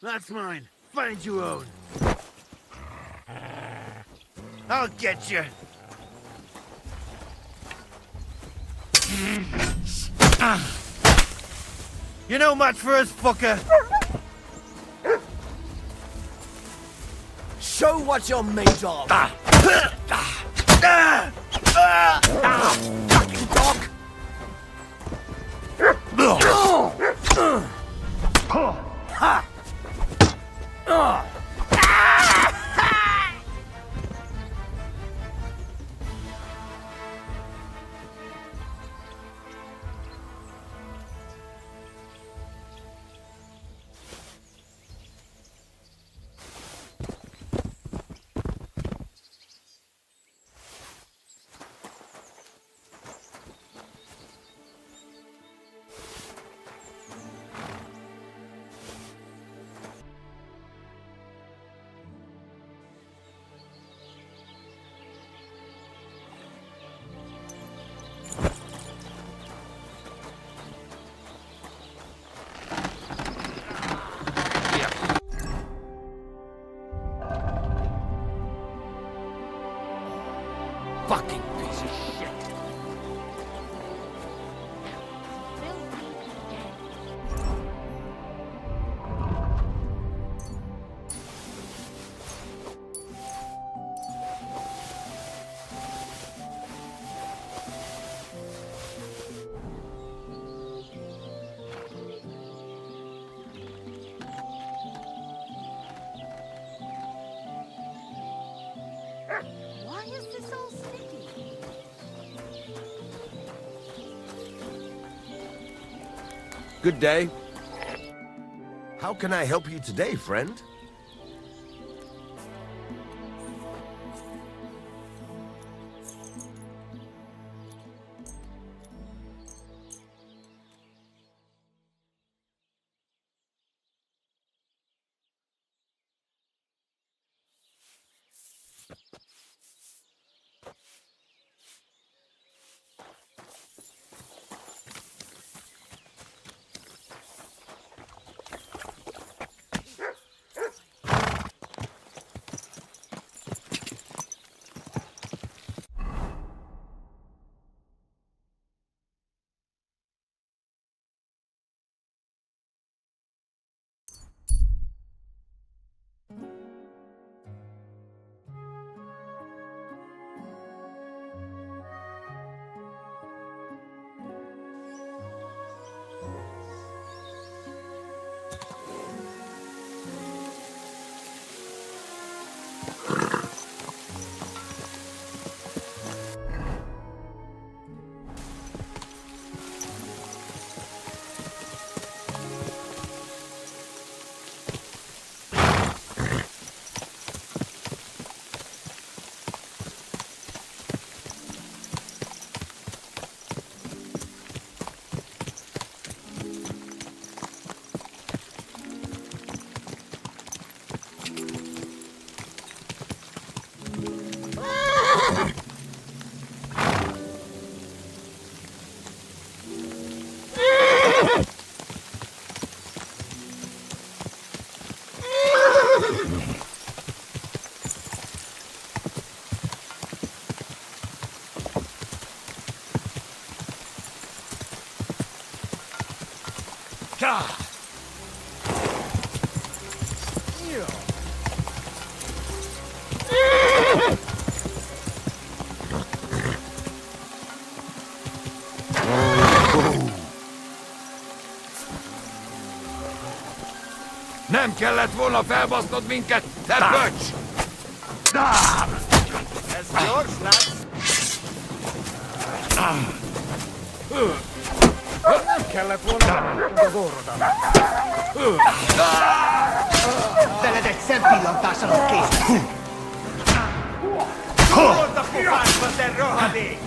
That's mine. Find your own. I'll get you. You know much for us, fucker. Show what you're made of. Fucking dog. Ha! Fucking piece of shit. Why is this all sticky? Good day. How can I help you today, friend? Nem kellett volna felbasznod minket, te böcs! Ez gyors lesz! Nem kellett volna az orrodat! Veled egy szempillantás alatt kész leszek! Volt a pofádba, te rohadék!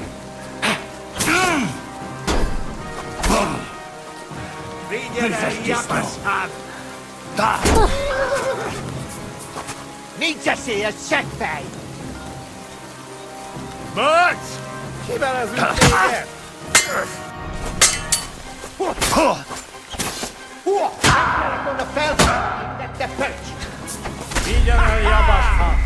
Figyelj, jakaszhád! Nincs esélyed, seggfej! Böcs! Kivel az ügyvédje? Nem kellett volna felfogni, lite punch! Vigyenek jabaszthat!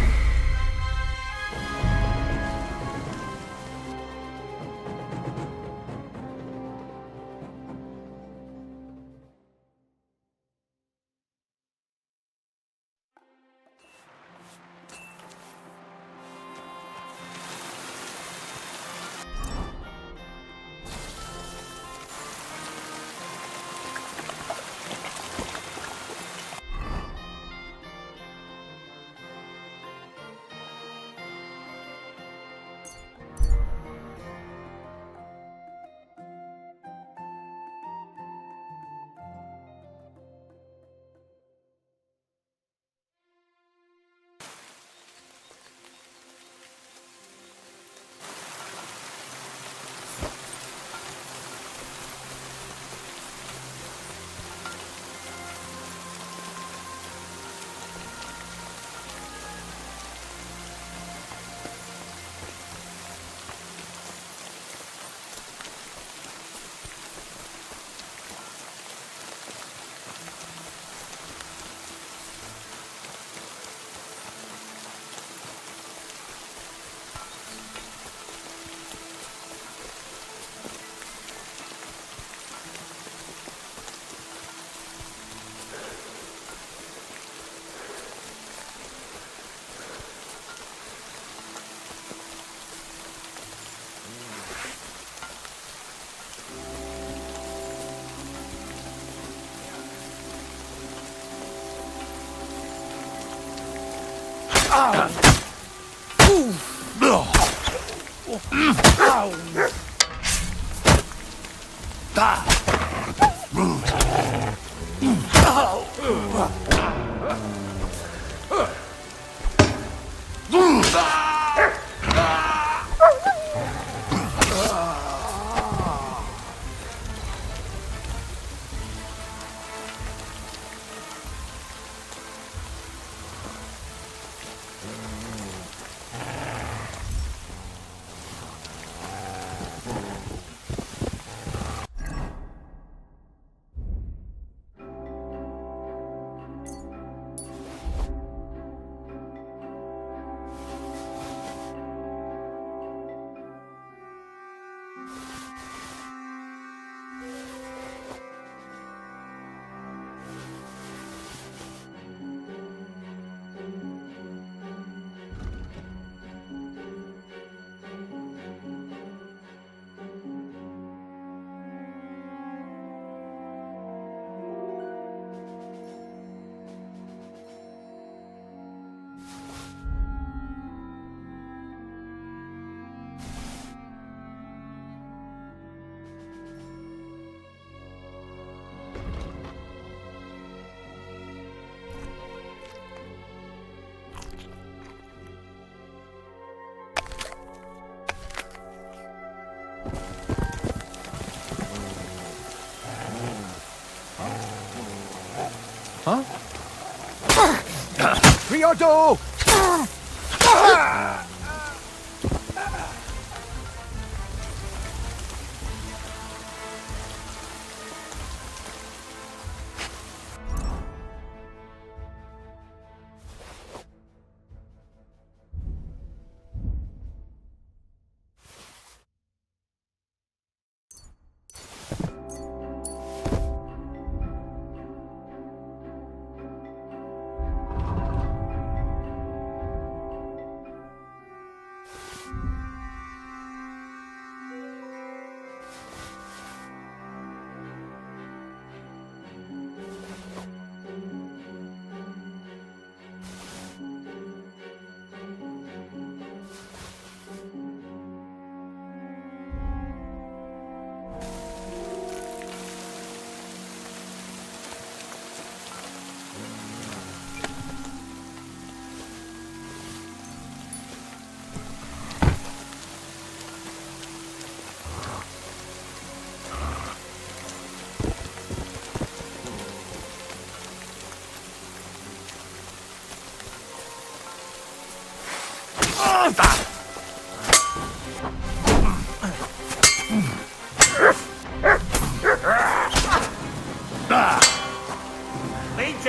Riodo!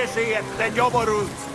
Bölcsessé te nyomorult!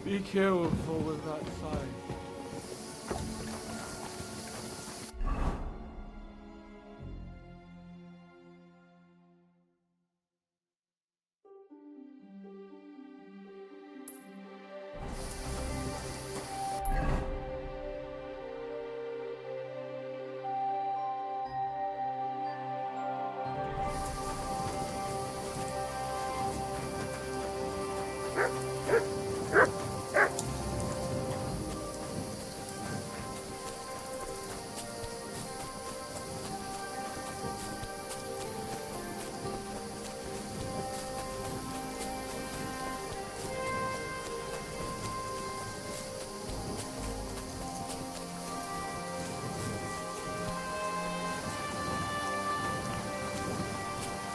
Be careful with that sign.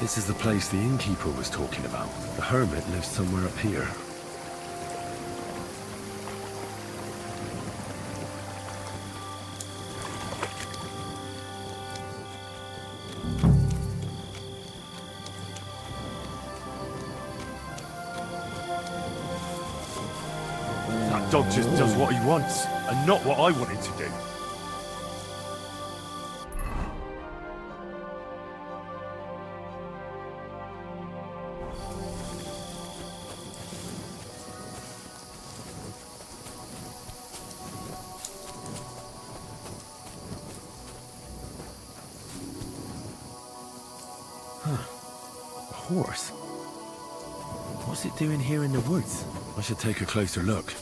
This is the place the innkeeper was talking about. The hermit lives somewhere up here. That dog just does what he wants, and not what I wanted to do. A horse? What's it doing here in the woods? I should take a closer look.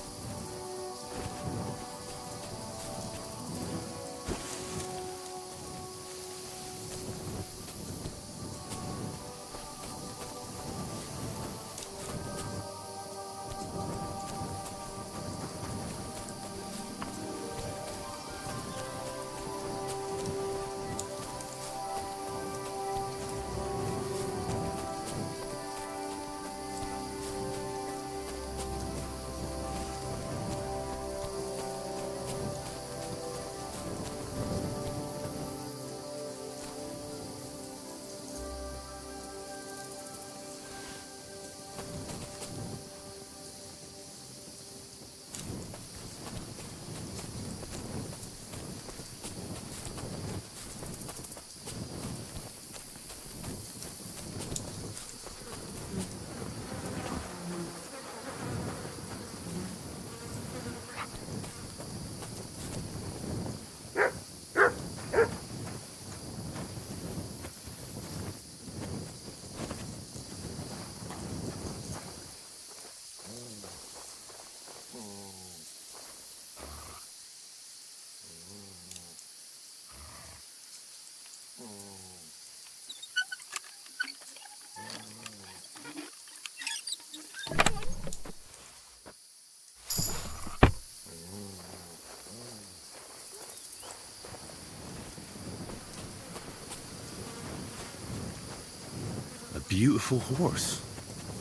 A beautiful horse.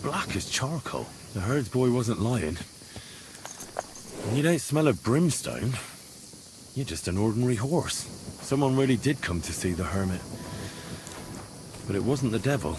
Black as charcoal. The herdsboy wasn't lying. And you don't smell of brimstone. You're just an ordinary horse. Someone really did come to see the hermit. But it wasn't the devil.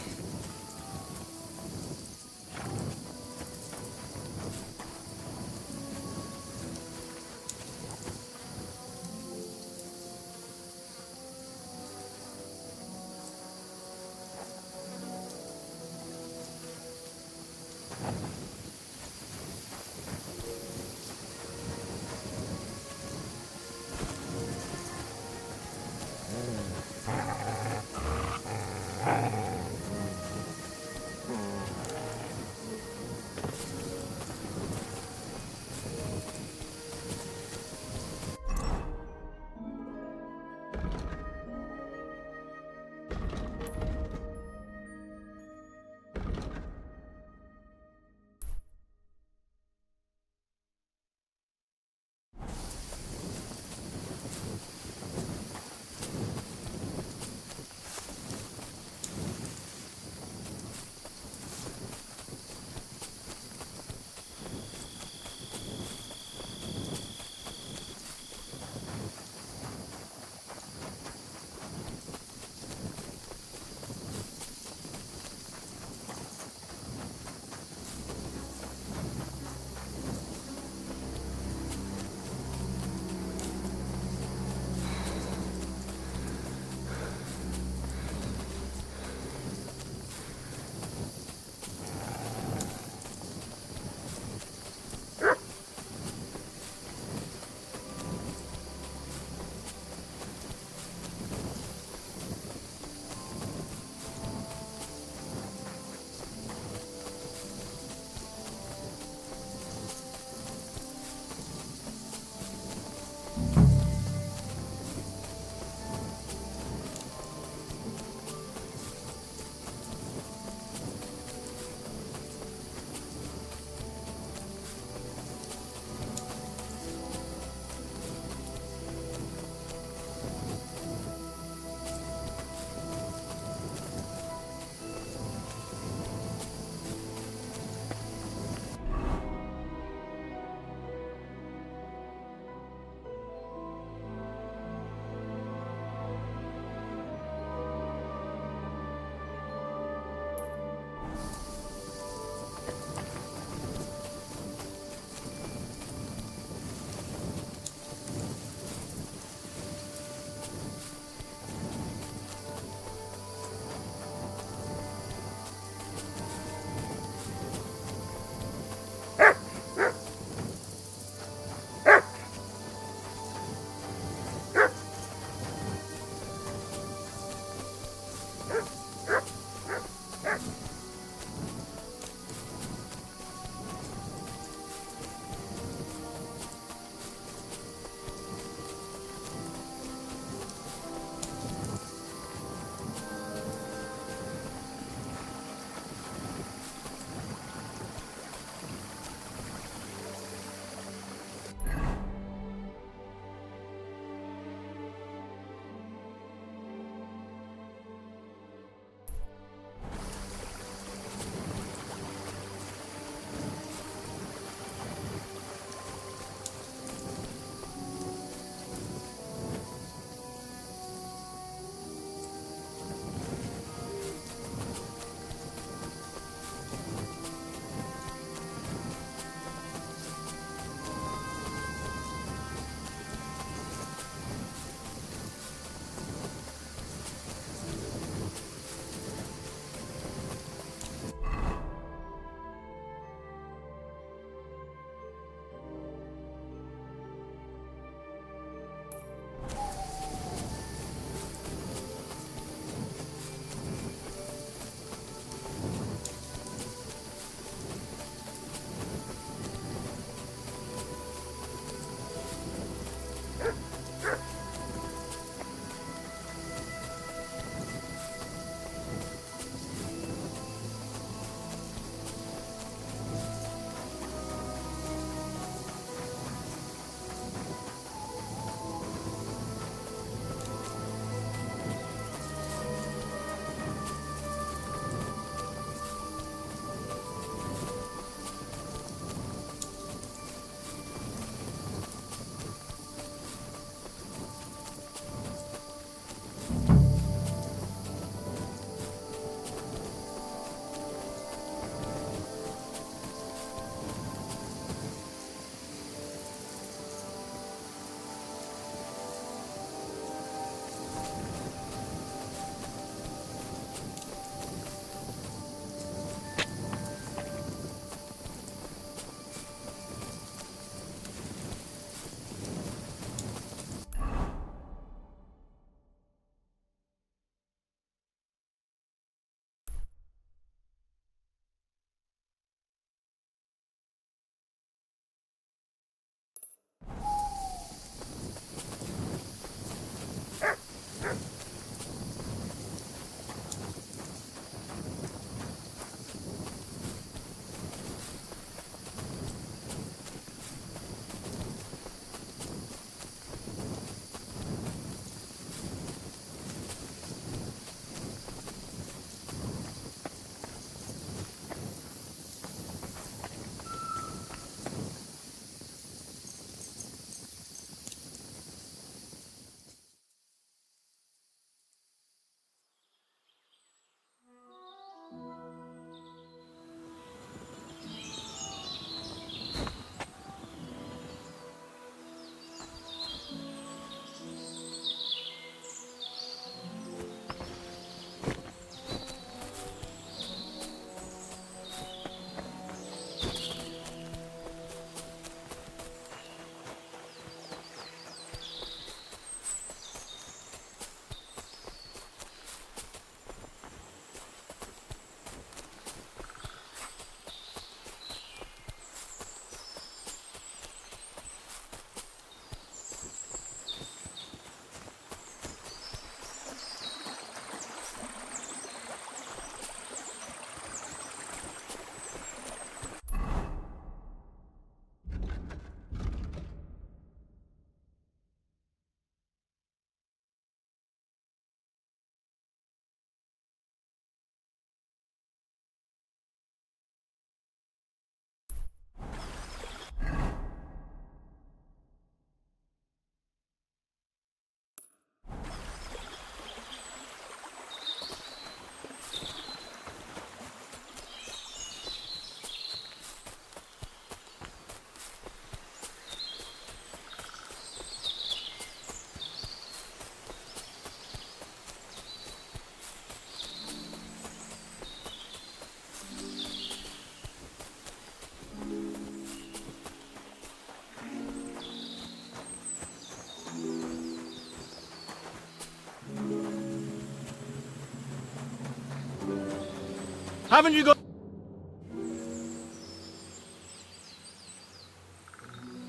Haven't you got...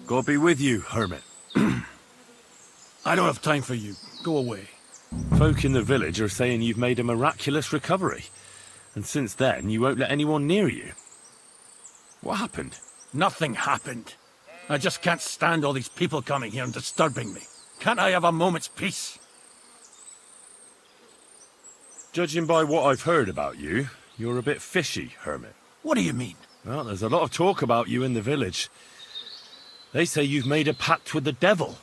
God be with you, hermit. I don't have time for you. Go away. Folk in the village are saying you've made a miraculous recovery. And since then, you won't let anyone near you. What happened? Nothing happened. I just can't stand all these people coming here and disturbing me. Can't I have a moment's peace? Judging by what I've heard about you, you're a bit fishy, hermit. What do you mean? Well, there's a lot of talk about you in the village. They say you've made a pact with the devil,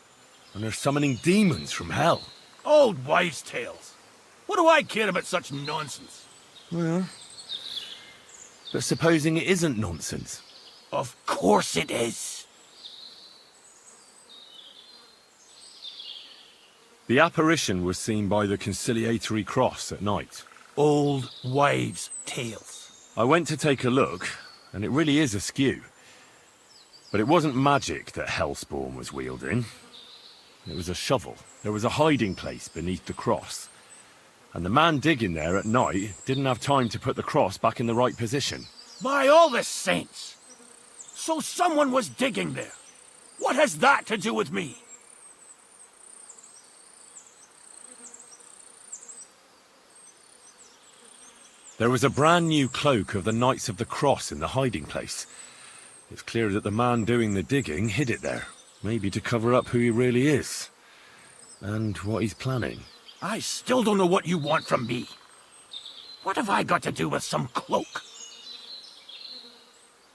and are summoning demons from hell. Old wives' tales. What do I care about such nonsense? Well, but supposing it isn't nonsense. Of course it is. The apparition was seen by the conciliatory cross at night. Old wives' tales. I went to take a look, and it really is askew. But it wasn't magic that Hellspawn was wielding. It was a shovel. There was a hiding place beneath the cross. And the man digging there at night didn't have time to put the cross back in the right position. By all the saints! So someone was digging there. What has that to do with me? There was a brand new cloak of the Knights of the Cross in the hiding place. It's clear that the man doing the digging hid it there, maybe to cover up who he really is. And what he's planning. I still don't know what you want from me. What have I got to do with some cloak?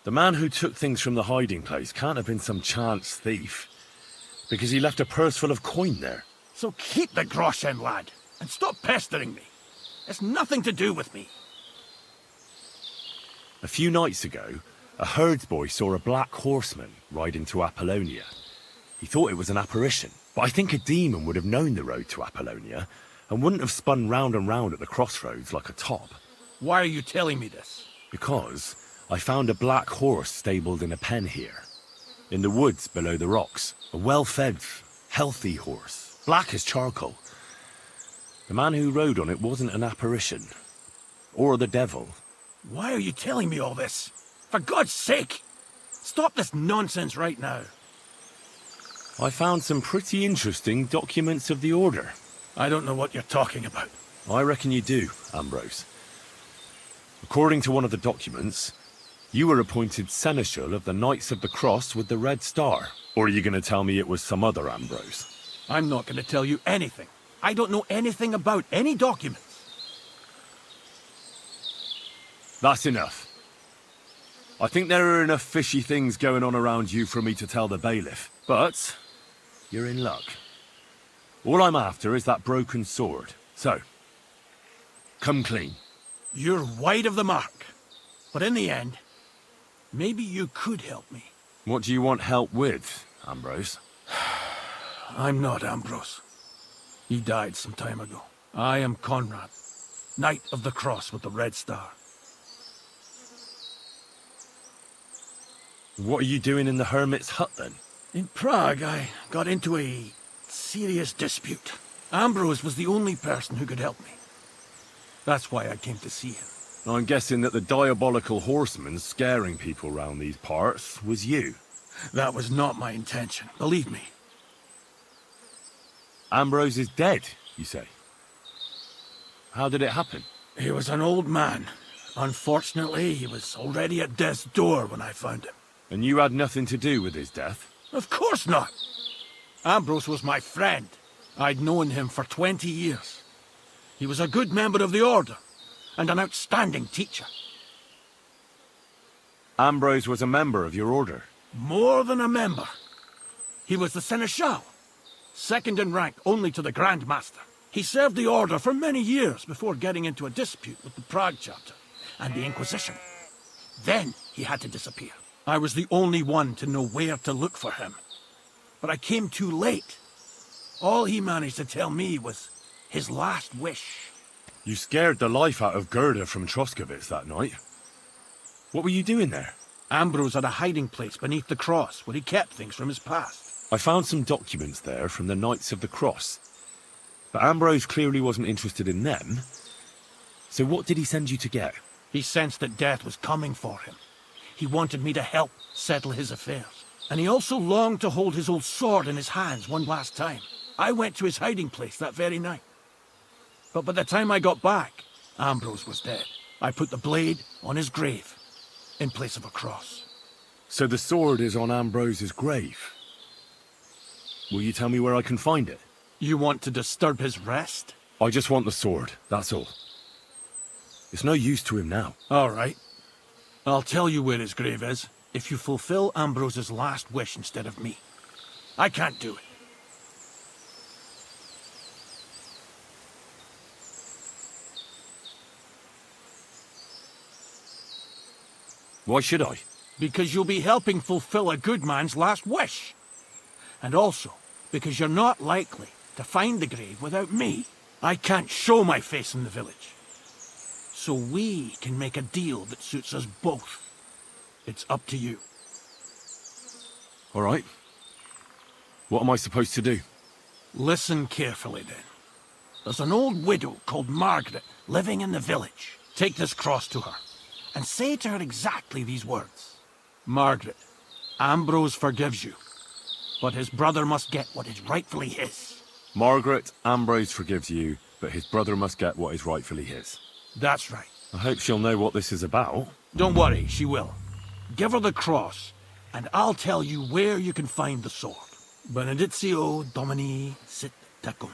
The man who took things from the hiding place can't have been some chance thief, because he left a purse full of coin there. So keep the groschen, lad, and stop pestering me. It's nothing to do with me. A few nights ago, a herdsboy saw a black horseman ride into Apollonia. He thought it was an apparition, but I think a demon would have known the road to Apollonia and wouldn't have spun round and round at the crossroads like a top. Why are you telling me this? Because I found a black horse stabled in a pen here. In the woods below the rocks. A well-fed, healthy horse. Black as charcoal. The man who rode on it wasn't an apparition. Or the devil. Why are you telling me all this? For God's sake! Stop this nonsense right now. I found some pretty interesting documents of the Order. I don't know what you're talking about. I reckon you do, Ambrose. According to one of the documents, you were appointed Seneschal of the Knights of the Cross with the Red Star. Or are you going to tell me it was some other Ambrose? I'm not going to tell you anything. I don't know anything about any documents. That's enough. I think there are enough fishy things going on around you for me to tell the bailiff. But you're in luck. All I'm after is that broken sword. So, come clean. You're wide of the mark. But in the end, maybe you could help me. What do you want help with, Ambrose? I'm not Ambrose. He died some time ago. I am Conrad, Knight of the Cross with the Red Star. What are you doing in the hermit's hut, then? In Prague, I got into a serious dispute. Ambrose was the only person who could help me. That's why I came to see him. I'm guessing that the diabolical horseman scaring people round these parts was you. That was not my intention, believe me. Ambrose is dead, you say? How did it happen? He was an old man. Unfortunately, he was already at death's door when I found him. And you had nothing to do with his death? Of course not. Ambrose was my friend. I'd known him for 20 years. He was a good member of the Order, and an outstanding teacher. Ambrose was a member of your order? More than a member. He was the Seneschal, second in rank only to the Grand Master. He served the Order for many years before getting into a dispute with the Prague chapter and the Inquisition. Then he had to disappear. I was the only one to know where to look for him. But I came too late. All he managed to tell me was his last wish. You scared the life out of Gerda from Troskovitz that night. What were you doing there? Ambrose had a hiding place beneath the cross where he kept things from his past. I found some documents there from the Knights of the Cross. But Ambrose clearly wasn't interested in them. So what did he send you to get? He sensed that death was coming for him. He wanted me to help settle his affairs. And he also longed to hold his old sword in his hands one last time. I went to his hiding place that very night. But by the time I got back, Ambrose was dead. I put the blade on his grave, in place of a cross. So the sword is on Ambrose's grave. Will you tell me where I can find it? You want to disturb his rest? I just want the sword, that's all. It's no use to him now. All right. I'll tell you where his grave is, if you fulfill Ambrose's last wish instead of me. I can't do it. Why should I? Because you'll be helping fulfill a good man's last wish. And also, because you're not likely to find the grave without me. I can't show my face in the village. So we can make a deal that suits us both. It's up to you. All right. What am I supposed to do? Listen carefully then. There's an old widow called Margaret living in the village. Take this cross to her and say to her exactly these words. Margaret, Ambrose forgives you, but his brother must get what is rightfully his. Margaret, Ambrose forgives you, but his brother must get what is rightfully his. That's right. I hope she'll know what this is about. Don't worry, she will. Give her the cross, and I'll tell you where you can find the sword. Benedictio Domini sit tecum.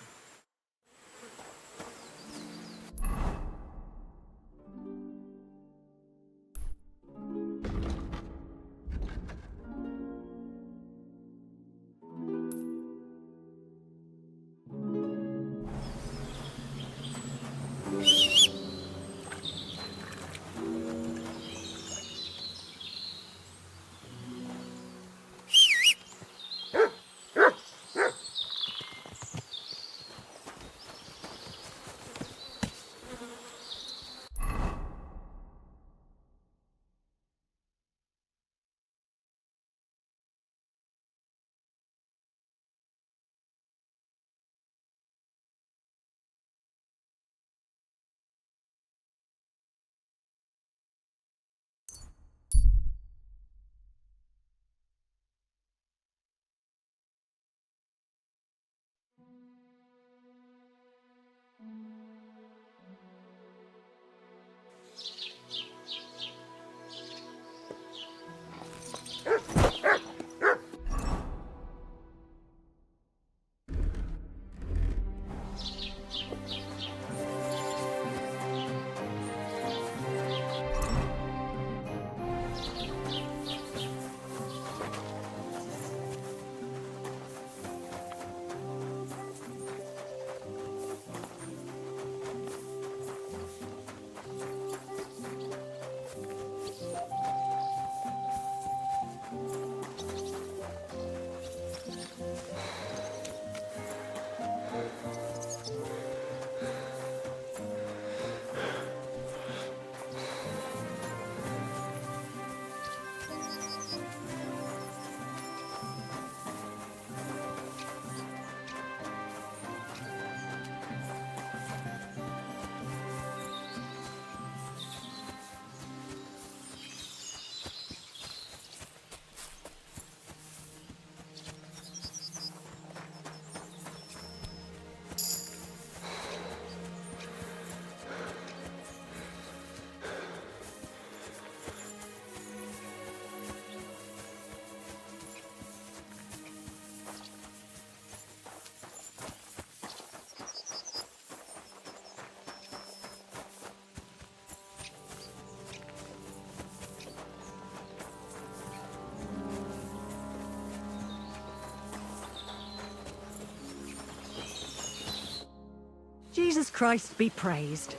Jesus Christ be praised.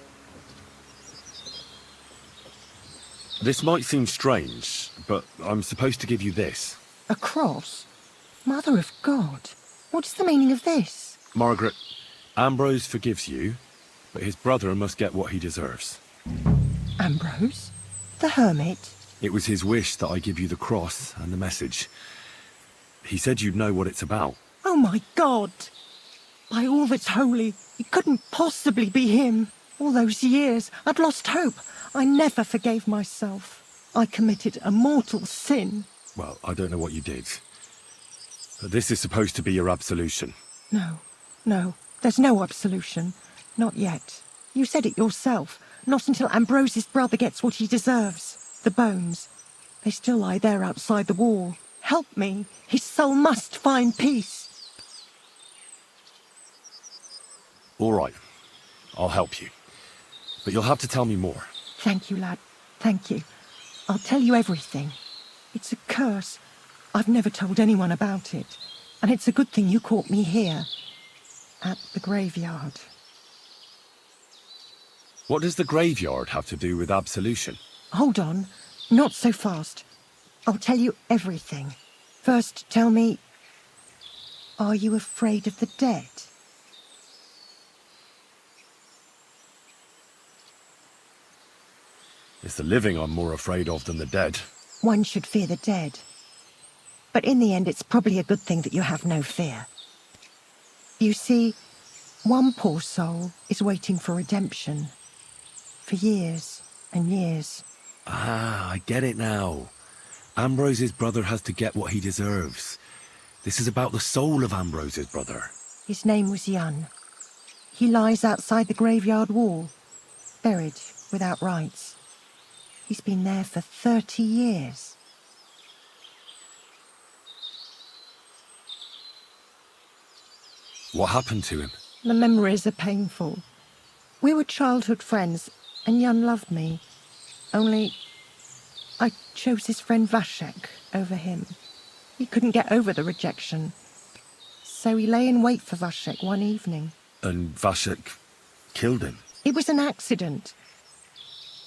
This might seem strange, but I'm supposed to give you this. A cross? Mother of God, what's the meaning of this? Margaret, Ambrose forgives you, but his brother must get what he deserves. Ambrose? The hermit? It was his wish that I give you the cross and the message. He said you'd know what it's about. Oh my God! By all that's holy, it couldn't possibly be him. All those years, I'd lost hope. I never forgave myself. I committed a mortal sin. Well, I don't know what you did. But this is supposed to be your absolution. No, there's no absolution. Not yet. You said it yourself. Not until Ambrose's brother gets what he deserves. The bones. They still lie there outside the wall. Help me. His soul must find peace. All right. I'll help you. But you'll have to tell me more. Thank you, lad. Thank you. I'll tell you everything. It's a curse. I've never told anyone about it. And it's a good thing you caught me here. At the graveyard. What does the graveyard have to do with absolution? Hold on. Not so fast. I'll tell you everything. First, tell me... Are you afraid of the dead? It's the living I'm more afraid of than the dead. One should fear the dead. But in the end, it's probably a good thing that you have no fear. You see, one poor soul is waiting for redemption. For years and years. Ah, I get it now. Ambrose's brother has to get what he deserves. This is about the soul of Ambrose's brother. His name was Jan. He lies outside the graveyard wall, buried without rites. He's been there for 30 years. What happened to him? The memories are painful. We were childhood friends, and Jan loved me. Only, I chose his friend Vashek over him. He couldn't get over the rejection. So he lay in wait for Vashek one evening. And Vashek killed him? It was an accident.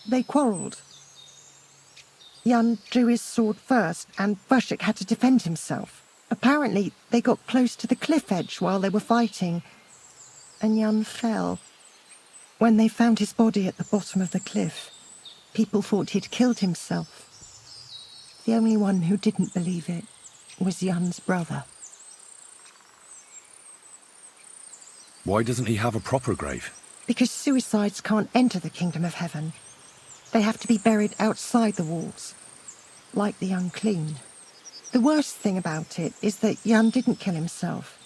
They quarrelled. Jan drew his sword first, and Vashek had to defend himself. Apparently, they got close to the cliff edge while they were fighting, and Jan fell. When they found his body at the bottom of the cliff, people thought he'd killed himself. The only one who didn't believe it was Jan's brother. Why doesn't he have a proper grave? Because suicides can't enter the kingdom of heaven. They have to be buried outside the walls, like the unclean. The worst thing about it is that Jan didn't kill himself.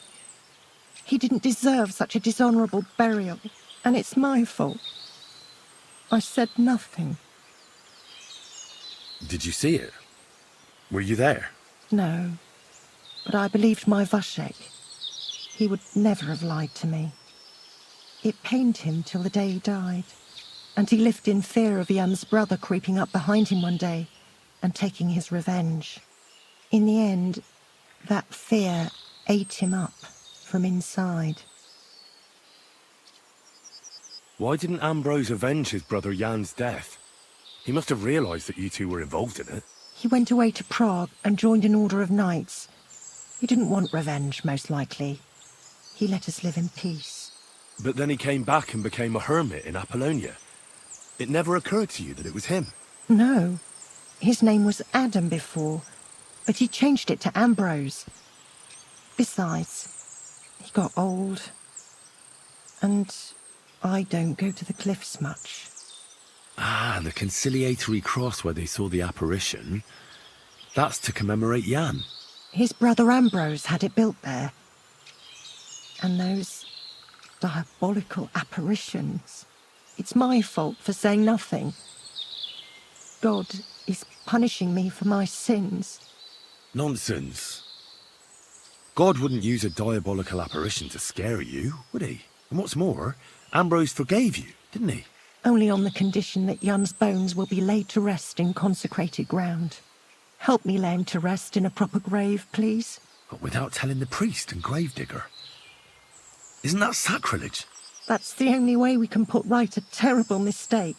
He didn't deserve such a dishonourable burial, and it's my fault. I said nothing. Did you see it? Were you there? No, but I believed my Vashek. He would never have lied to me. It pained him till the day he died, and he lived in fear of Jan's brother creeping up behind him one day and taking his revenge. In the end, that fear ate him up from inside. Why didn't Ambrose avenge his brother Jan's death? He must have realised that you two were involved in it. He went away to Prague and joined an order of knights. He didn't want revenge, most likely. He let us live in peace. But then he came back and became a hermit in Apollonia. It never occurred to you that it was him? No. His name was Adam before, but he changed it to Ambrose. Besides, he got old. And I don't go to the cliffs much. Ah, the conciliatory cross where they saw the apparition. That's to commemorate Jan. His brother Ambrose had it built there. And those diabolical apparitions. It's my fault for saying nothing. God is punishing me for my sins. Nonsense. God wouldn't use a diabolical apparition to scare you, would he? And what's more, Ambrose forgave you, didn't he? Only on the condition that Jan's bones will be laid to rest in consecrated ground. Help me lay him to rest in a proper grave, please. But without telling the priest and gravedigger. Isn't that sacrilege? That's the only way we can put right a terrible mistake.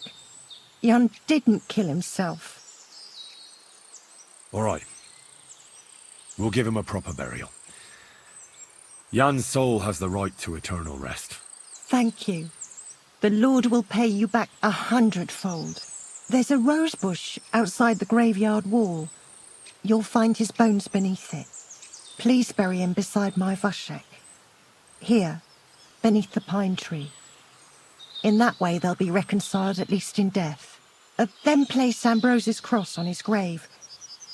Jan didn't kill himself. All right. We'll give him a proper burial. Jan's soul has the right to eternal rest. Thank you. The Lord will pay you back 100-fold. There's a rose bush outside the graveyard wall. You'll find his bones beneath it. Please bury him beside my Vashek. Here, beneath the pine tree. In that way they'll be reconciled at least in death. Then place Ambrose's cross on his grave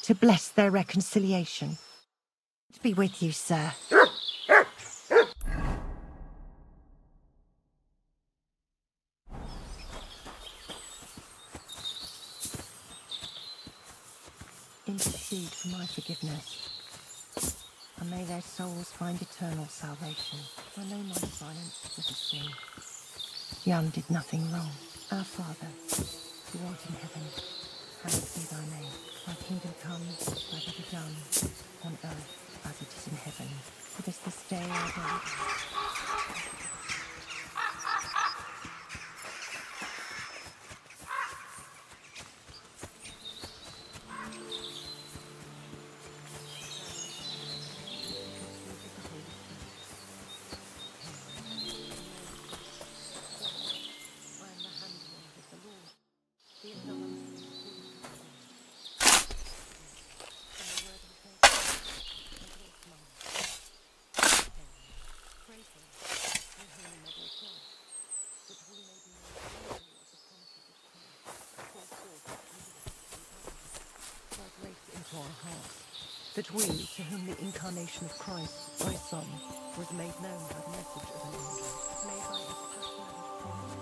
to bless their reconciliation. Be with you, sir. Intercede for my forgiveness, and may their souls find eternal salvation. I know my silence was a sin. Jan did nothing wrong. Our Father, who art in heaven, hallowed be thy name. Thy kingdom come, thy will be done, on earth as it is in heaven. Give us this day our daily bread. Our hearts, that we, to whom the incarnation of Christ, thy Son, was made known by the message of an angel, may by his passion and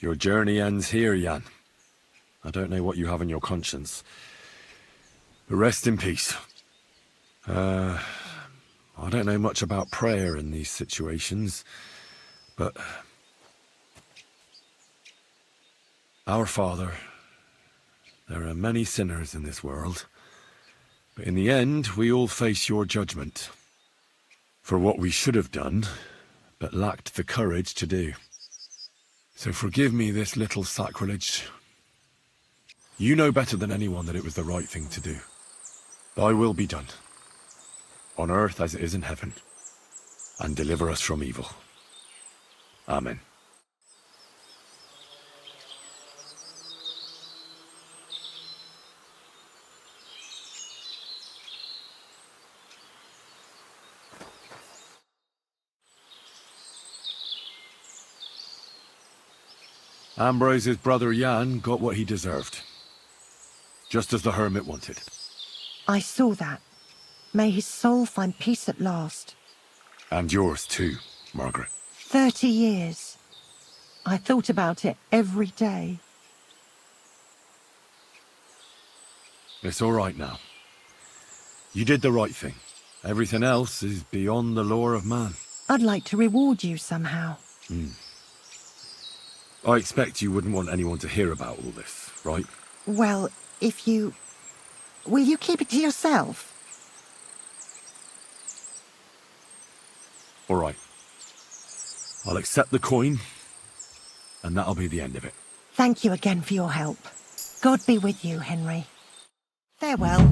Your journey ends here, Jan. I don't know what you have on your conscience. But rest in peace. I don't know much about prayer in these situations, but... Our Father, there are many sinners in this world, but in the end, we all face your judgment for what we should have done, but lacked the courage to do. So forgive me this little sacrilege. You know better than anyone that it was the right thing to do. Thy will be done, on earth as it is in heaven, and deliver us from evil. Amen. Ambrose's brother Jan got what he deserved. Just as the hermit wanted. I saw that. May his soul find peace at last. And yours too, Margaret. 30 years. I thought about it every day. It's all right now. You did the right thing. Everything else is beyond the law of man. I'd like to reward you somehow. I expect you wouldn't want anyone to hear about all this, right? Well, if you... Will you keep it to yourself? All right. I'll accept the coin, and that'll be the end of it. Thank you again for your help. God be with you, Henry. Farewell.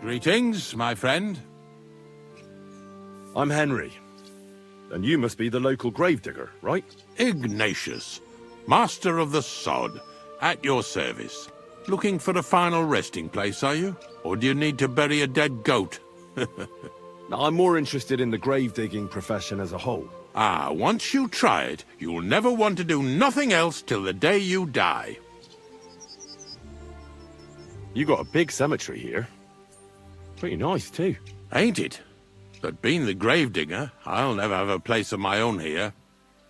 Greetings, my friend. I'm Henry. And you must be the local gravedigger, right? Ignatius, master of the sod, at your service. Looking for a final resting place, are you? Or do you need to bury a dead goat? Now, I'm more interested in the grave-digging profession as a whole. Ah, once you try it, you'll never want to do nothing else till the day you die. You got a big cemetery here. Pretty nice, too. Ain't it? But being the gravedigger, I'll never have a place of my own here.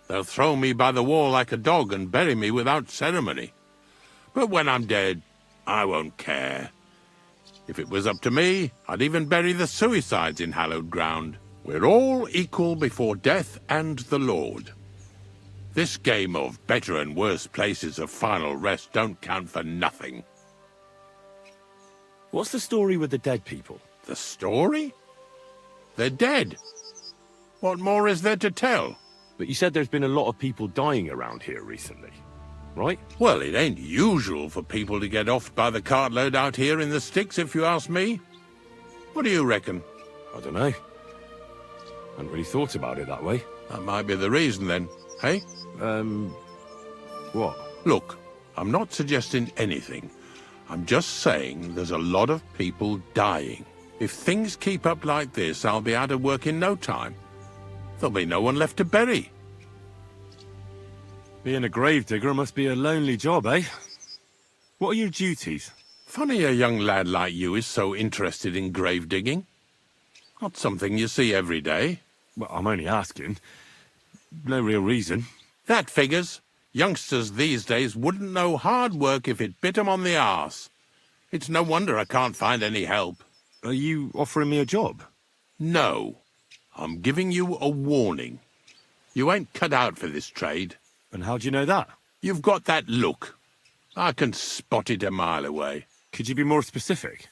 They'll throw me by the wall like a dog and bury me without ceremony. But when I'm dead, I won't care. If it was up to me, I'd even bury the suicides in hallowed ground. We're all equal before death and the Lord. This game of better and worse places of final rest don't count for nothing. What's the story with the dead people? The story? They're dead. What more is there to tell? But you said there's been a lot of people dying around here recently, right? Well, it ain't usual for people to get offed by the cartload out here in the sticks, if you ask me. What do you reckon? I don't know. Hadn't really thought about it that way. That might be the reason, then. Hey? What? Look, I'm not suggesting anything. I'm just saying there's a lot of people dying. If things keep up like this, I'll be out of work in no time. There'll be no one left to bury. Being a gravedigger must be a lonely job, eh? What are your duties? Funny a young lad like you is so interested in grave digging. Not something you see every day. Well, I'm only asking. No real reason. That figures. Youngsters these days wouldn't know hard work if it bit 'em on the arse. It's no wonder I can't find any help. Are you offering me a job? No. I'm giving you a warning. You ain't cut out for this trade. And how do you know that? You've got that look. I can spot it a mile away. Could you be more specific?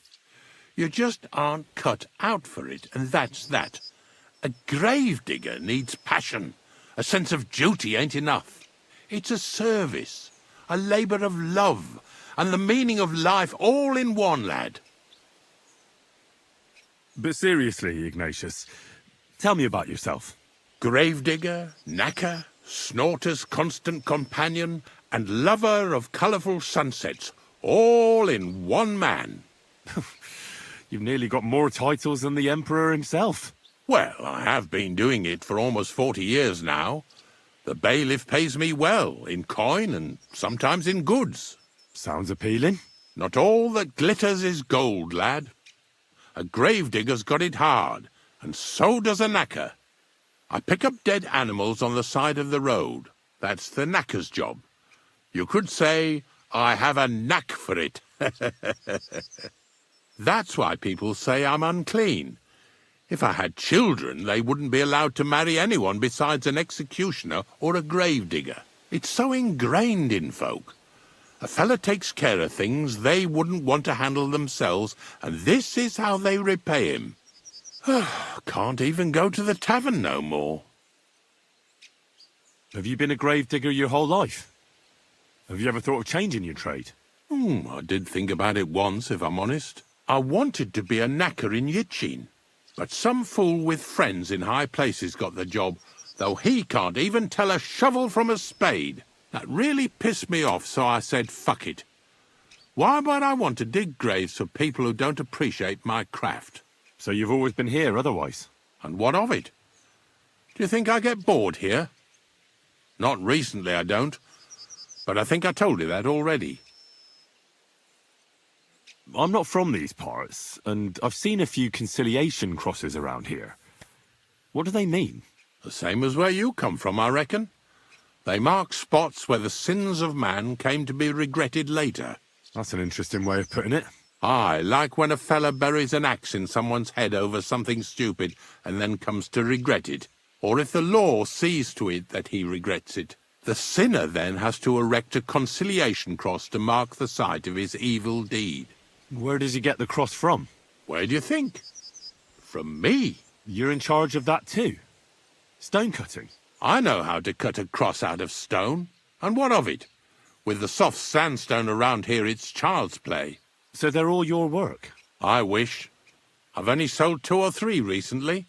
You just aren't cut out for it, and that's that. A gravedigger needs passion. A sense of duty ain't enough. It's a service, a labour of love, and the meaning of life all in one, lad. But seriously, Ignatius, tell me about yourself. Gravedigger, knacker, snorter's constant companion, and lover of colourful sunsets, all in one man. You've nearly got more titles than the Emperor himself. Well, I have been doing it for almost 40 years now. The bailiff pays me well, in coin and sometimes in goods. Sounds appealing. Not all that glitters is gold, lad. A gravedigger's got it hard, and so does a knacker. I pick up dead animals on the side of the road. That's the knacker's job. You could say, I have a knack for it. That's why people say I'm unclean. If I had children, they wouldn't be allowed to marry anyone besides an executioner or a gravedigger. It's so ingrained in folk. A fella takes care of things they wouldn't want to handle themselves, and this is how they repay him. Can't even go to the tavern no more. Have you been a gravedigger your whole life? Have you ever thought of changing your trade? I did think about it once, if I'm honest. I wanted to be a knacker in Yitchin. But some fool with friends in high places got the job, though he can't even tell a shovel from a spade. That really pissed me off, so I said, fuck it. Why would I want to dig graves for people who don't appreciate my craft? So you've always been here otherwise? And what of it? Do you think I get bored here? Not recently, I don't. But I think I told you that already. I'm not from these parts, and I've seen a few conciliation crosses around here. What do they mean? The same as where you come from, I reckon. They mark spots where the sins of man came to be regretted later. That's an interesting way of putting it. Aye, like when a fella buries an axe in someone's head over something stupid and then comes to regret it. Or if the law sees to it that he regrets it. The sinner then has to erect a conciliation cross to mark the site of his evil deed. Where does he get the cross from? Where do you think? From me. You're in charge of that too? Stone cutting? I know how to cut a cross out of stone. And what of it? With the soft sandstone around here, it's child's play. So they're all your work? I wish. I've only sold 2 or 3 recently.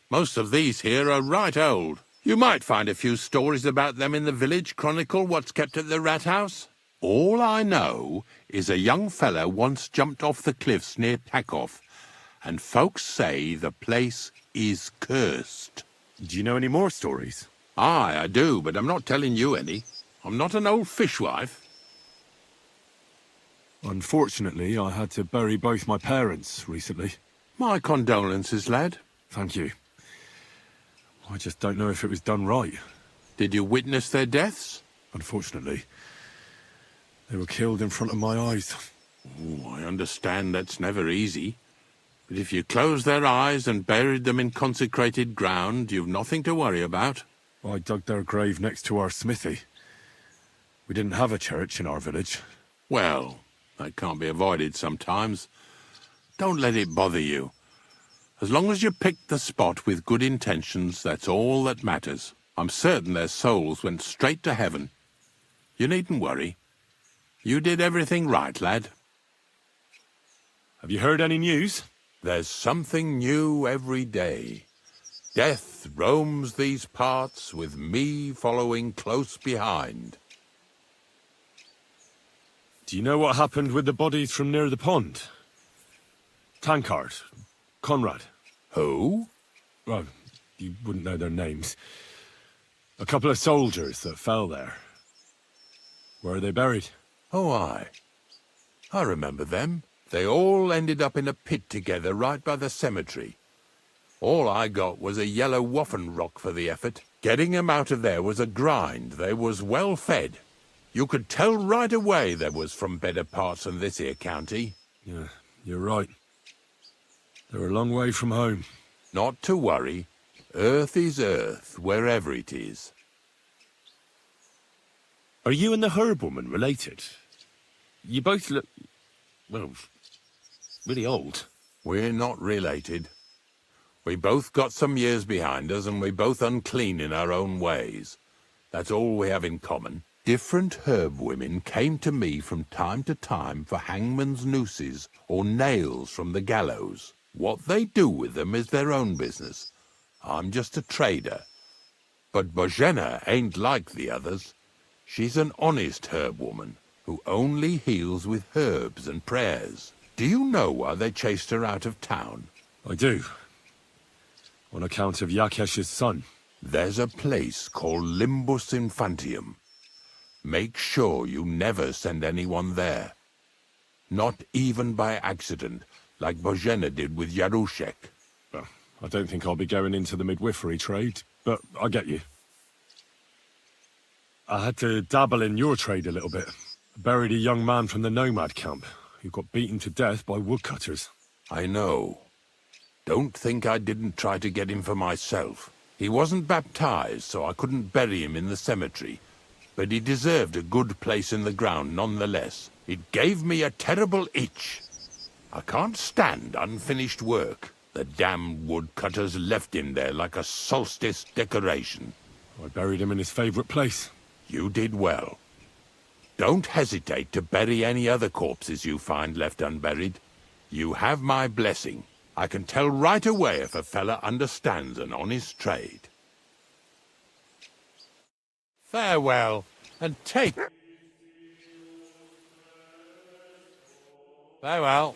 Most of these here are right old. You might find a few stories about them in the village chronicle what's kept at the rat house. All I know is a young fella once jumped off the cliffs near Takoff, and folks say the place is cursed. Do you know any more stories? Aye, I do, but I'm not telling you any. I'm not an old fishwife. Unfortunately, I had to bury both my parents recently. My condolences, lad. Thank you. I just don't know if it was done right. Did you witness their deaths? Unfortunately. They were killed in front of my eyes. Oh, I understand that's never easy. But if you closed their eyes and buried them in consecrated ground, you've nothing to worry about. I dug their grave next to our smithy. We didn't have a church in our village. Well, that can't be avoided sometimes. Don't let it bother you. As long as you picked the spot with good intentions, that's all that matters. I'm certain their souls went straight to heaven. You needn't worry. You did everything right, lad. Have you heard any news? There's something new every day. Death roams these parts, with me following close behind. Do you know what happened with the bodies from near the pond? Tankard, Conrad. Who? Well, you wouldn't know their names. A couple of soldiers that fell there. Where are they buried? Oh, I remember them. They all ended up in a pit together right by the cemetery. All I got was a yellow waffen rock for the effort. Getting them out of there was a grind. They was well fed. You could tell right away they was from better parts than this here county. Yeah, you're right. They're a long way from home. Not to worry. Earth is earth, wherever it is. Are you and the herb woman related? You both look, well, really old. We're not related. We both got some years behind us, and we both unclean in our own ways. That's all we have in common. Different herb women came to me from time to time for hangman's nooses or nails from the gallows. What they do with them is their own business. I'm just a trader. But Bozhena ain't like the others. She's an honest herb woman who only heals with herbs and prayers. Do you know why they chased her out of town? I do. On account of Yakesh's son. There's a place called Limbus Infantium. Make sure you never send anyone there. Not even by accident, like Bozhena did with Yarushek. Well, I don't think I'll be going into the midwifery trade, but I get you. I had to dabble in your trade a little bit. Buried a young man from the nomad camp who got beaten to death by woodcutters. I know. Don't think I didn't try to get him for myself. He wasn't baptized, so I couldn't bury him in the cemetery. But he deserved a good place in the ground nonetheless. It gave me a terrible itch. I can't stand unfinished work. The damned woodcutters left him there like a solstice decoration. I buried him in his favourite place. You did well. Don't hesitate to bury any other corpses you find left unburied. You have my blessing. I can tell right away if a fella understands an honest trade. Farewell, and take... Farewell.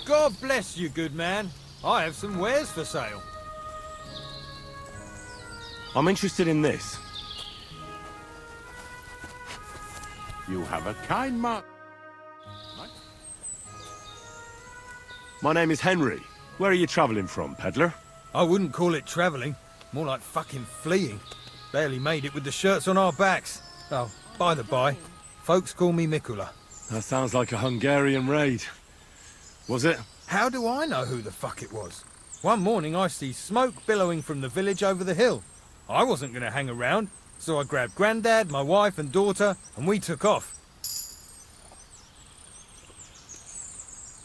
God bless you, good man. I have some wares for sale. I'm interested in this. You have a kind mark. My name is Henry. Where are you travelling from, peddler? I wouldn't call it travelling. More like fucking fleeing. Barely made it with the shirts on our backs. Oh, by the by, folks call me Mikula. That sounds like a Hungarian raid. Was it? How do I know who the fuck it was? One morning I see smoke billowing from the village over the hill. I wasn't going to hang around, so I grabbed Grandad, my wife and daughter, and we took off.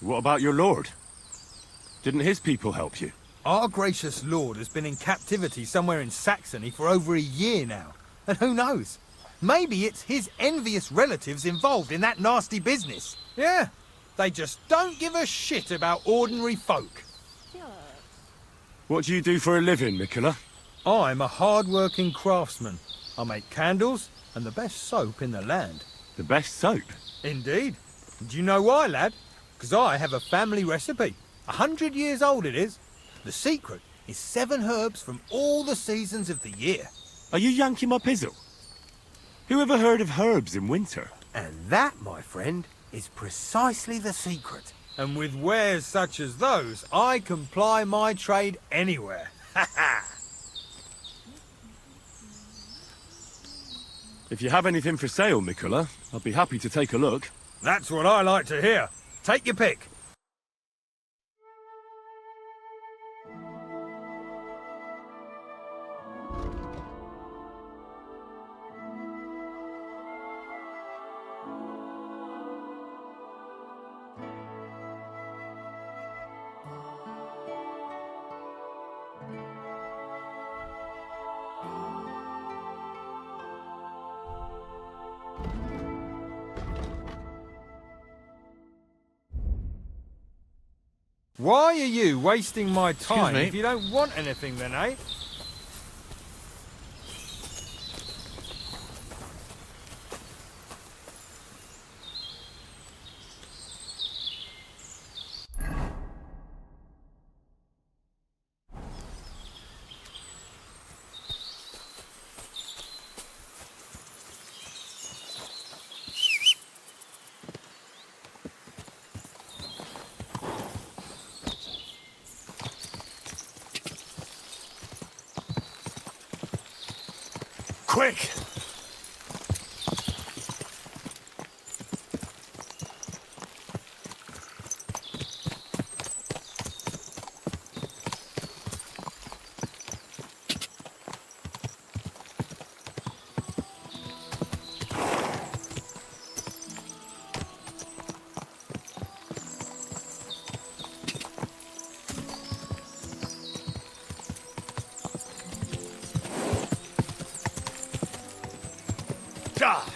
What about your lord? Didn't his people help you? Our gracious lord has been in captivity somewhere in Saxony for over a year now. And who knows? Maybe it's his envious relatives involved in that nasty business. Yeah, they just don't give a shit about ordinary folk. What do you do for a living, Mikula? I'm a hard-working craftsman. I make candles and the best soap in the land. The best soap? Indeed. Do you know why, lad? Because I have a family recipe. 100 years old it is. The secret is 7 herbs from all the seasons of the year. Are you yanking my pizzle? Who ever heard of herbs in winter? And that, my friend, is precisely the secret. And with wares such as those, I can ply my trade anywhere. Ha ha! If you have anything for sale, Mikola, I'd be happy to take a look. That's what I like to hear. Take your pick. Why are you wasting my time me. if you don't want anything then, eh? Quick! God!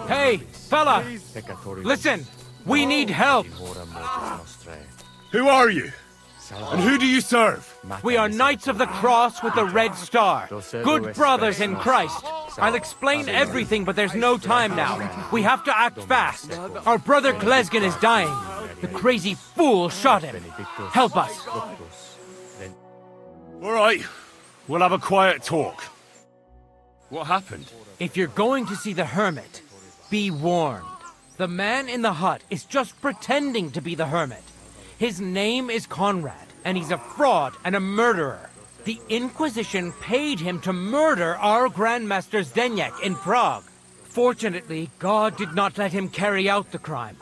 Hey, fella! Listen! We need help! Who are you? And who do you serve? We are Knights of the Cross with the Red Star. Good brothers in Christ. I'll explain everything, but there's no time now. We have to act fast. Our brother Klesgen is dying. The crazy fool shot him. Help us. All right. We'll have a quiet talk. What happened? If you're going to see the hermit, be warned. The man in the hut is just pretending to be the hermit. His name is Conrad, and he's a fraud and a murderer. The Inquisition paid him to murder our Grandmaster Zdeněk in Prague. Fortunately, God did not let him carry out the crime.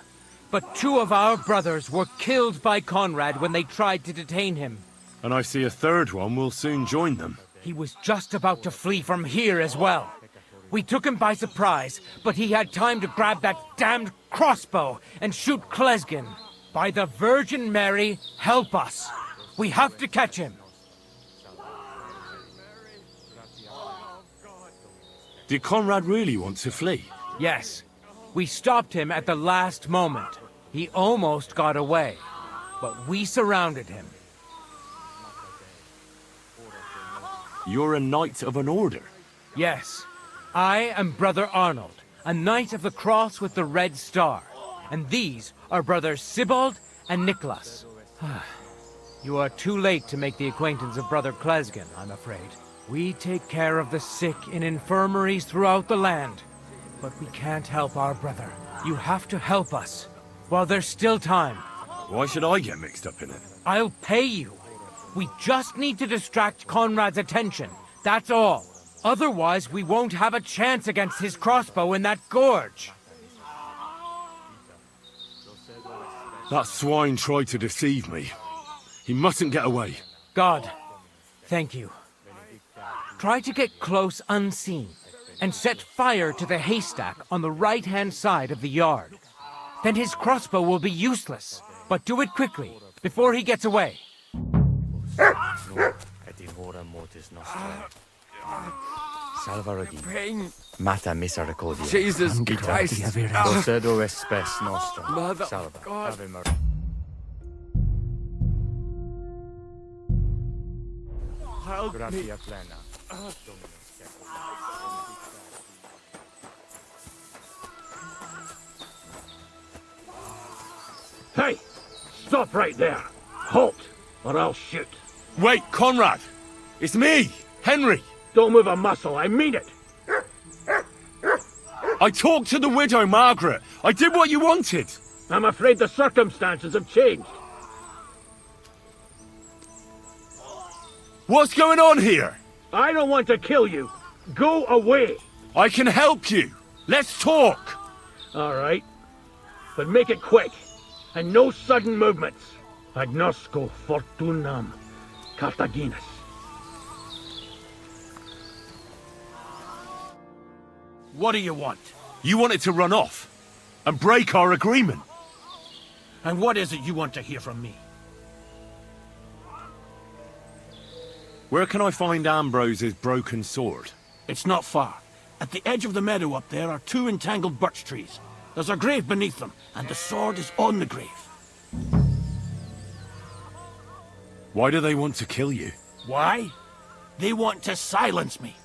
But 2 of our brothers were killed by Conrad when they tried to detain him. And I see a third one will soon join them. He was just about to flee from here as well. We took him by surprise, but he had time to grab that damned crossbow and shoot Klesgen. By the Virgin Mary, help us. We have to catch him. Did Conrad really want to flee? Yes. We stopped him at the last moment. He almost got away, but we surrounded him. You're a knight of an order? Yes. I am Brother Arnold, a Knight of the Cross with the Red Star. And these are Brothers Sibald and Nicholas. You are too late to make the acquaintance of Brother Klesgen, I'm afraid. We take care of the sick in infirmaries throughout the land. But we can't help our brother. You have to help us, while there's still time. Why should I get mixed up in it? I'll pay you. We just need to distract Conrad's attention, that's all. Otherwise, we won't have a chance against his crossbow in that gorge. That swine tried to deceive me. He mustn't get away. God, thank you. Try to get close unseen, and set fire to the haystack on the right-hand side of the yard. Then his crossbow will be useless. But do it quickly, before he gets away. Pain. Mata misericordia. Jesus Christ. Procedo espes nostra. Mother Salva. God. Ave Maria. Help me. Gratia plena. Hey! Stop right there! Halt, or I'll shoot. Wait, Conrad! It's me, Henry! Don't move a muscle, I mean it! I talked to the widow, Margaret. I did what you wanted. I'm afraid the circumstances have changed. What's going on here? I don't want to kill you. Go away! I can help you. Let's talk. All right. But make it quick. And no sudden movements. Agnosco fortunam Carthaginus. What do you want? You wanted to run off and break our agreement. And what is it you want to hear from me? Where can I find Ambrose's broken sword? It's not far. At the edge of the meadow up there are 2 entangled birch trees. There's a grave beneath them, and the sword is on the grave. Why do they want to kill you? Why? They want to silence me.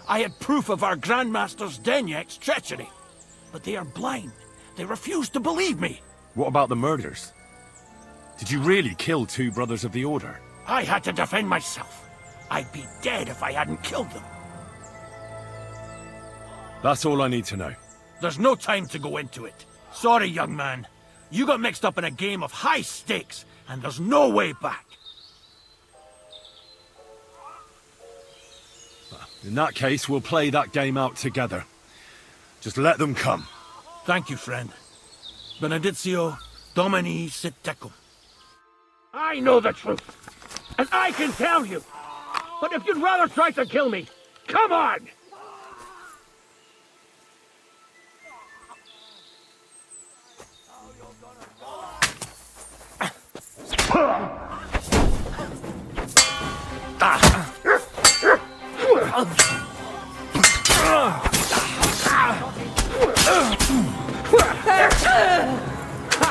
I had proof of our Grandmaster's Denyek's treachery. But they are blind. They refuse to believe me. What about the murders? Did you really kill 2 brothers of the Order? I had to defend myself. I'd be dead if I hadn't killed them. That's all I need to know. There's no time to go into it. Sorry, young man. You got mixed up in a game of high stakes, and there's no way back. In that case, we'll play that game out together. Just let them come. Thank you, friend. Benedictio Domini sit tecum. I know the truth, and I can tell you. But if you'd rather try to kill me, come on!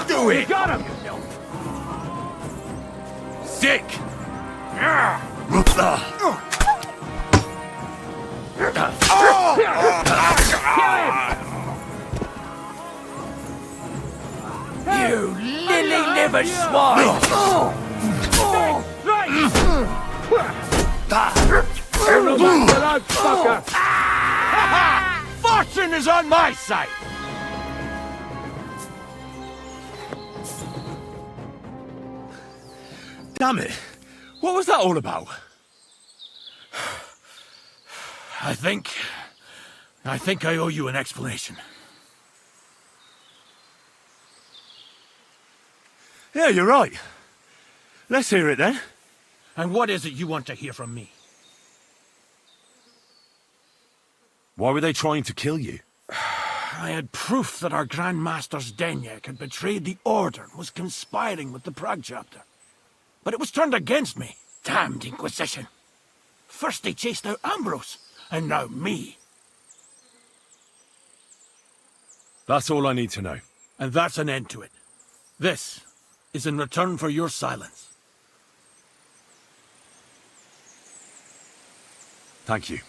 Do it! Got him! Sick! You lily-livered swine! Fortune is on my side! Damn it! What was that all about? I think I owe you an explanation. Yeah, you're right. Let's hear it then. And what is it you want to hear from me? Why were they trying to kill you? I had proof that our Grand Master's Denyek had betrayed the Order and was conspiring with the Prague chapter. But it was turned against me. Damned Inquisition. First they chased out Ambrose, and now me. That's all I need to know. And that's an end to it. This is in return for your silence. Thank you.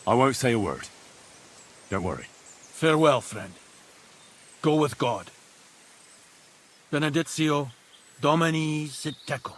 I won't say a word. Don't worry. Farewell, friend. Go with God. Benedictio Domini sit tecum.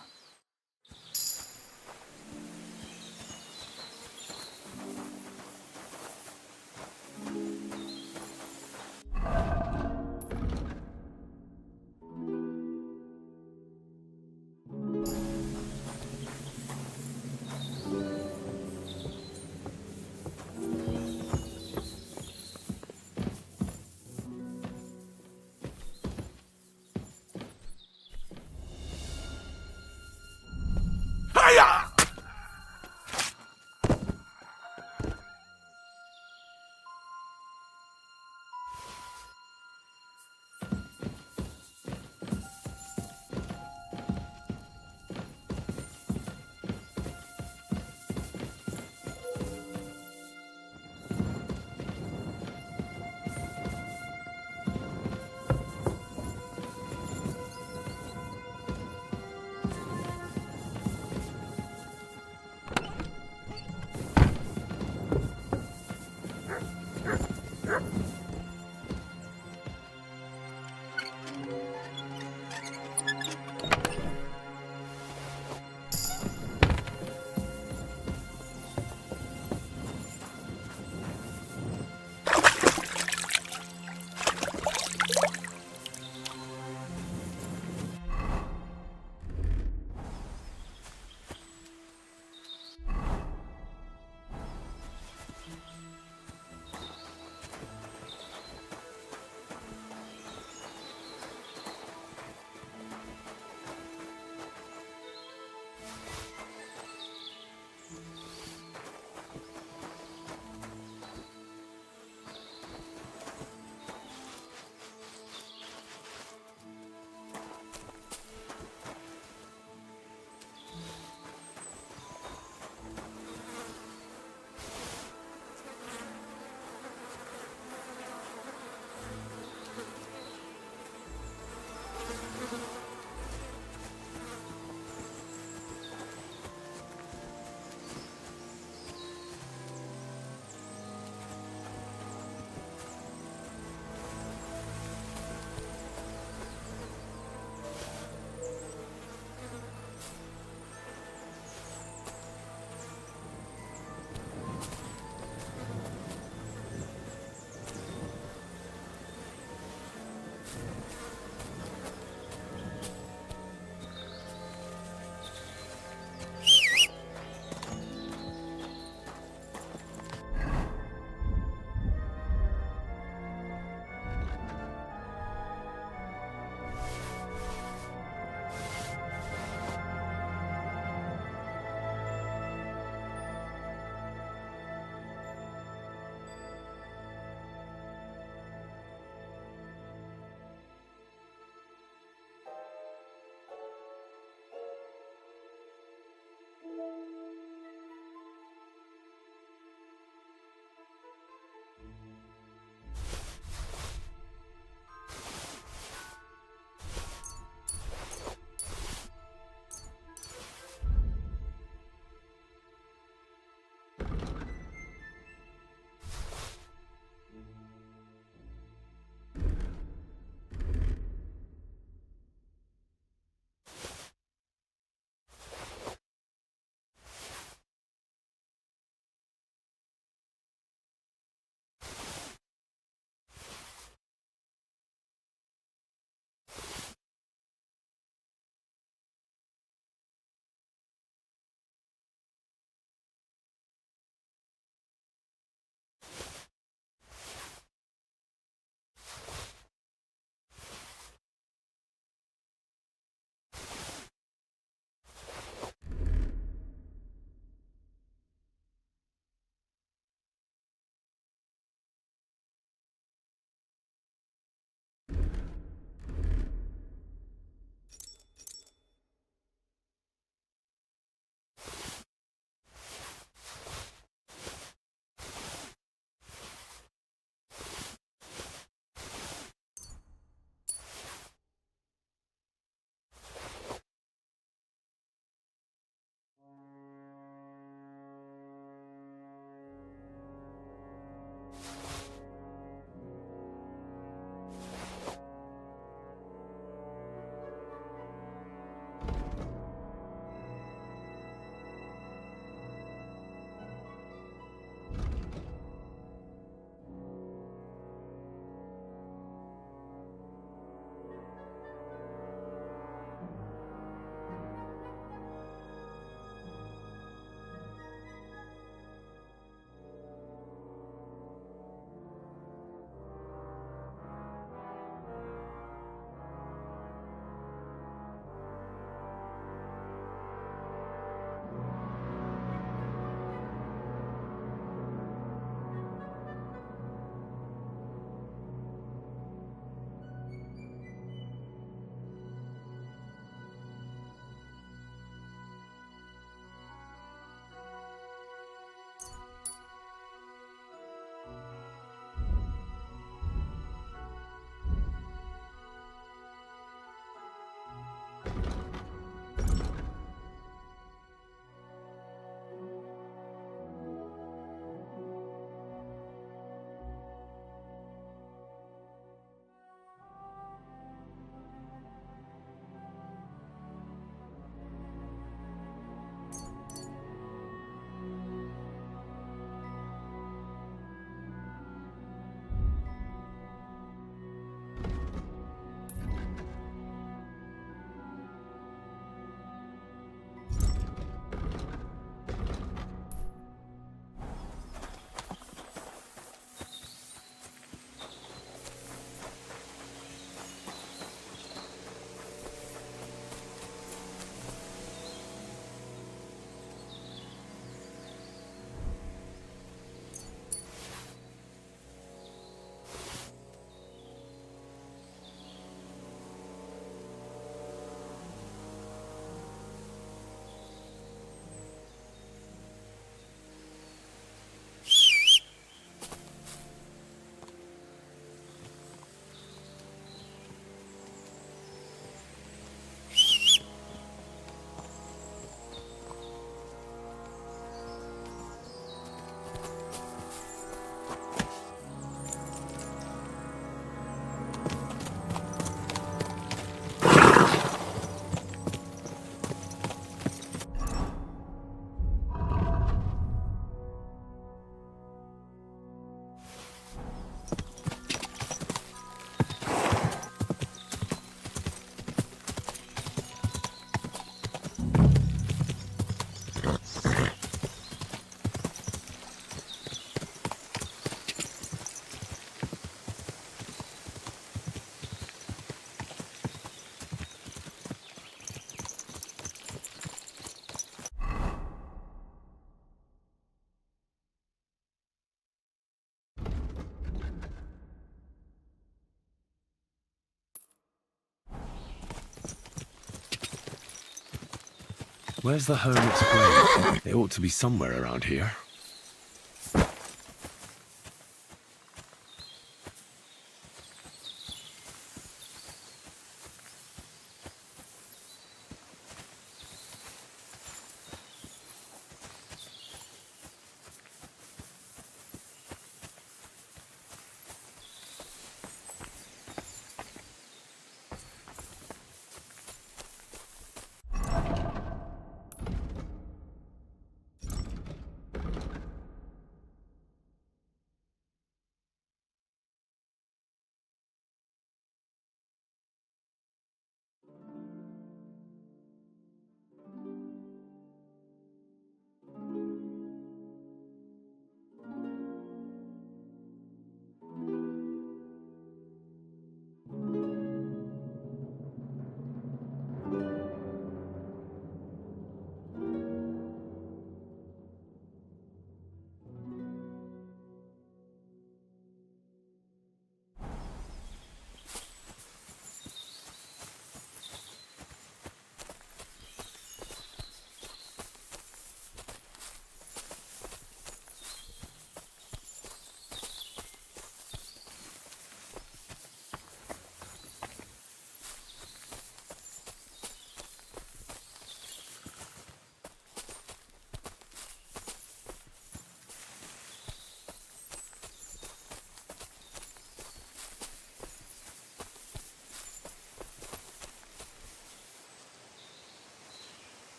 Where's the hermit's grave? It ought to be somewhere around here.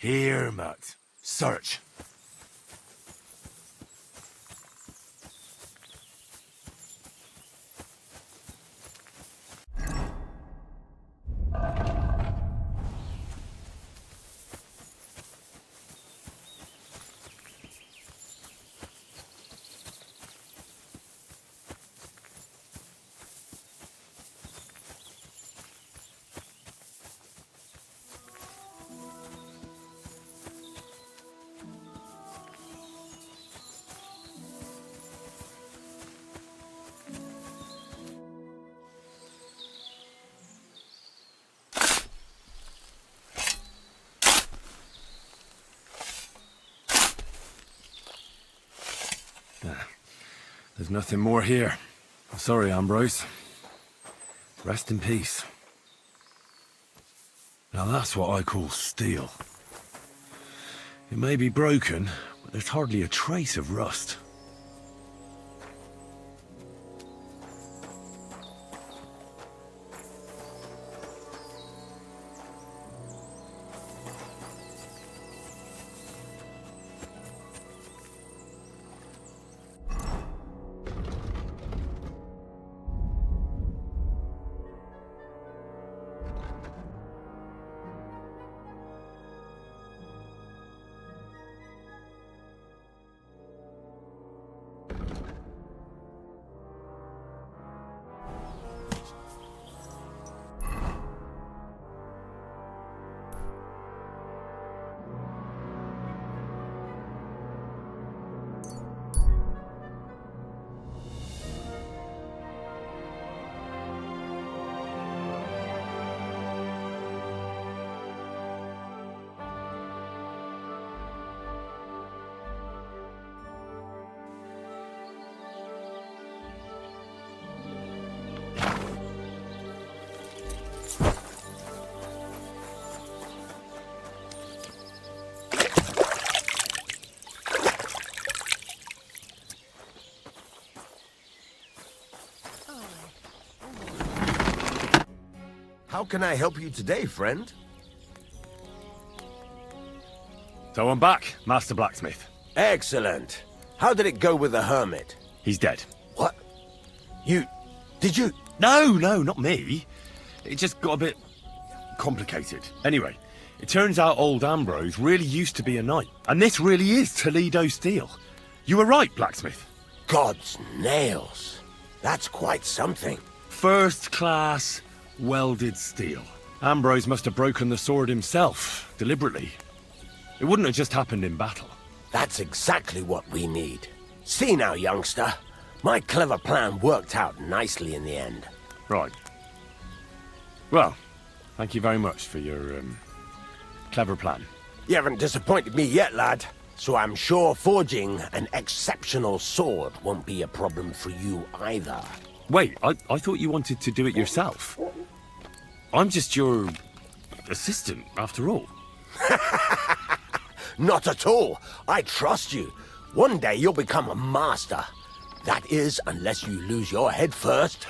Here, Matt. Search. There's nothing more here. Sorry, Ambrose. Rest in peace. Now that's what I call steel. It may be broken, but there's hardly a trace of rust. How can I help you today, friend? So I'm back, Master Blacksmith. Excellent. How did it go with the hermit? He's dead. What? Did you? No, not me. It just got a bit complicated. Anyway, it turns out old Ambrose really used to be a knight. And this really is Toledo steel. You were right, Blacksmith. God's nails. That's quite something. First class welded steel. Ambrose must have broken the sword himself, deliberately. It wouldn't have just happened in battle. That's exactly what we need. See now, youngster. My clever plan worked out nicely in the end. Right. Well, thank you very much for your, clever plan. You haven't disappointed me yet, lad. So I'm sure forging an exceptional sword won't be a problem for you either. Wait, I thought you wanted to do it yourself. I'm just your assistant, after all. Not at all. I trust you. One day you'll become a master. That is, unless you lose your head first.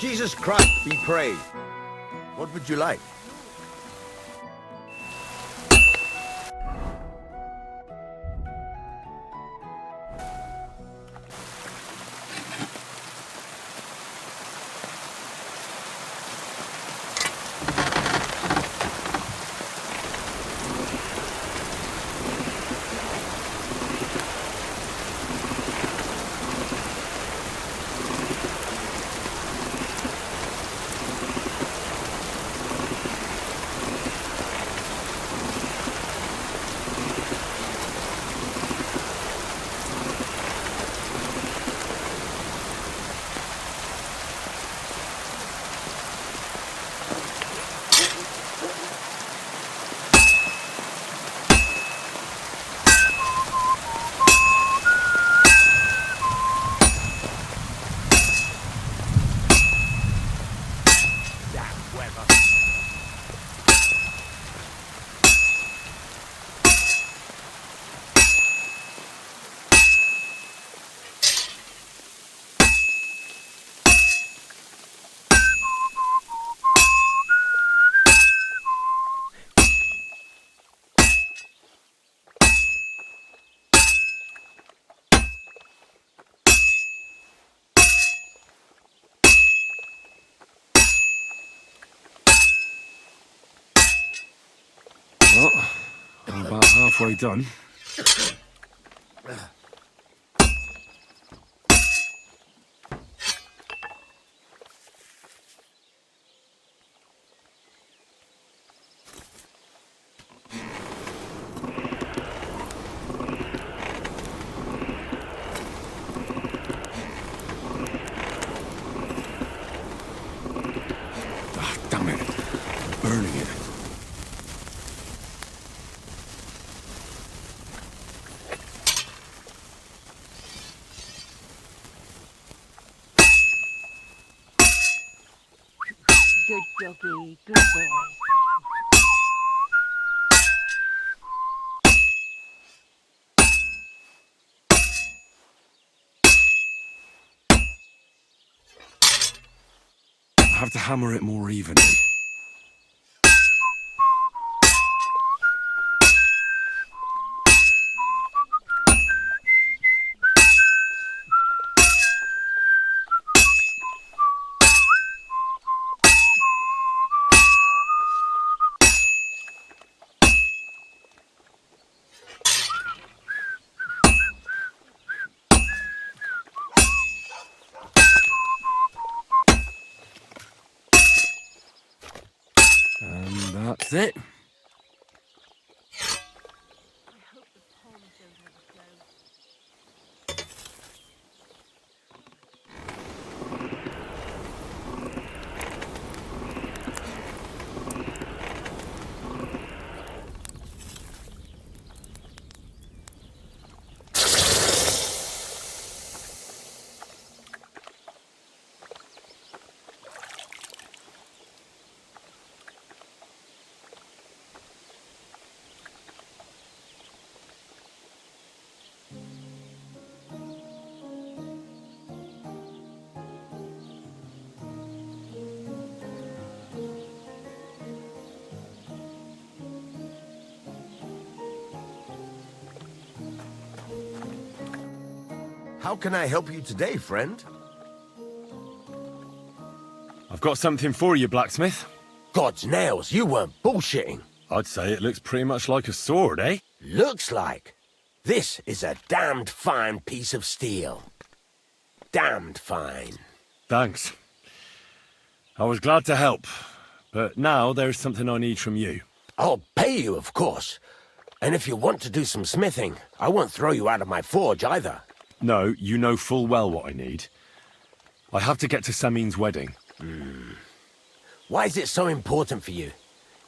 Jesus Christ be praised. What would you like? Well, I'm about halfway done. Ah, damn it. I'm burning it. Good doggy, good boy. I have to hammer it more evenly. And that's it. How can I help you today, friend? I've got something for you, blacksmith. God's nails, you weren't bullshitting. I'd say it looks pretty much like a sword, eh? Looks like. This is a damned fine piece of steel. Damned fine. Thanks. I was glad to help, but now there's something I need from you. I'll pay you, of course. And if you want to do some smithing, I won't throw you out of my forge either. No, you know full well what I need. I have to get to Samin's wedding. Why is it so important for you?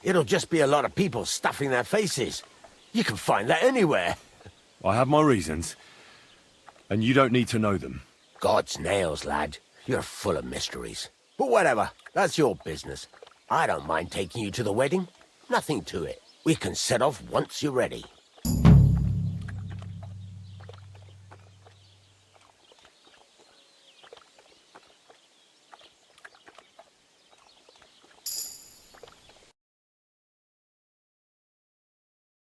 It'll just be a lot of people stuffing their faces. You can find that anywhere. I have my reasons, and you don't need to know them. God's nails, lad. You're full of mysteries. But whatever, that's your business. I don't mind taking you to the wedding. Nothing to it. We can set off once you're ready.